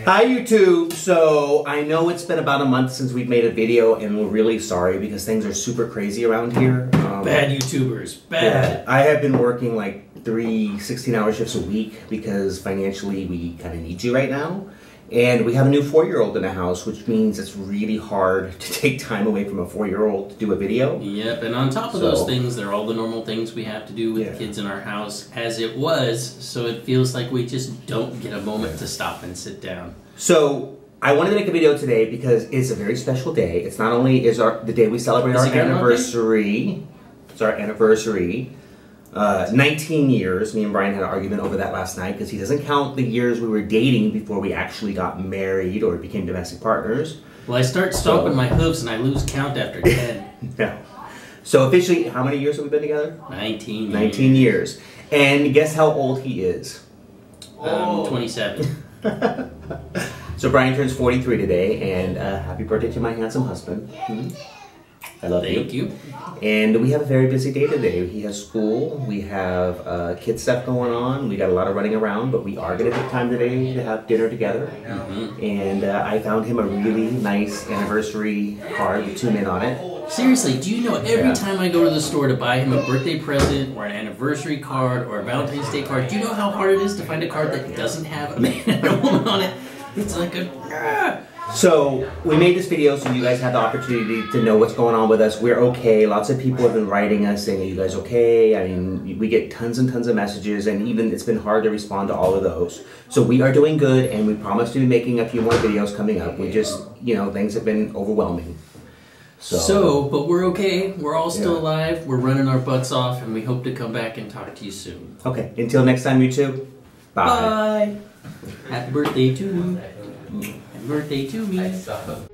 Hi YouTube! So I know it's been about a month since we've made a video and we're really sorry because things are super crazy around here. Bad YouTubers, bad. Yeah, I have been working like 3 16-hour shifts a week because financially we kind of need you right now. And we have a new 4-year-old in the house, which means it's really hard to take time away from a 4-year-old to do a video. Yep, and on top of those things, there are all the normal things we have to do with kids in our house as it was, so it feels like we just don't get a moment to stop and sit down. So I wanted to make a video today because it's a very special day. It's not only the day we celebrate our anniversary, it's our anniversary. 19 years. Me and Brian had an argument over that last night because he doesn't count the years we were dating before we actually got married or became domestic partners. Well, I start stomping my hooves and I lose count after 10. No. So officially, how many years have we been together? 19 years. 19 years. And guess how old he is? 27. So Brian turns 43 today, and happy birthday to my handsome husband. I love you. Thank you. And we have a very busy day today. He has school, we have kid stuff going on, we got a lot of running around, but we are going to take time today to have dinner together. And I found him a really nice anniversary card with 2 men on it. Seriously, do you know every time I go to the store to buy him a birthday present or an anniversary card or a Valentine's Day card, do you know how hard it is to find a card that doesn't have a man and a woman on it? It's like a... So, we made this video so you guys have the opportunity to know what's going on with us. We're okay. Lots of people have been writing us saying, are you guys okay? I mean, we get tons and tons of messages, and even it's been hard to respond to all of those. So we are doing good, and we promise to be making a few more videos coming up. We just, you know, things have been overwhelming. But we're okay. We're all still alive. We're running our butts off, and we hope to come back and talk to you soon. Okay. Until next time, YouTube. Bye. Bye. Happy birthday to me. Happy birthday to me.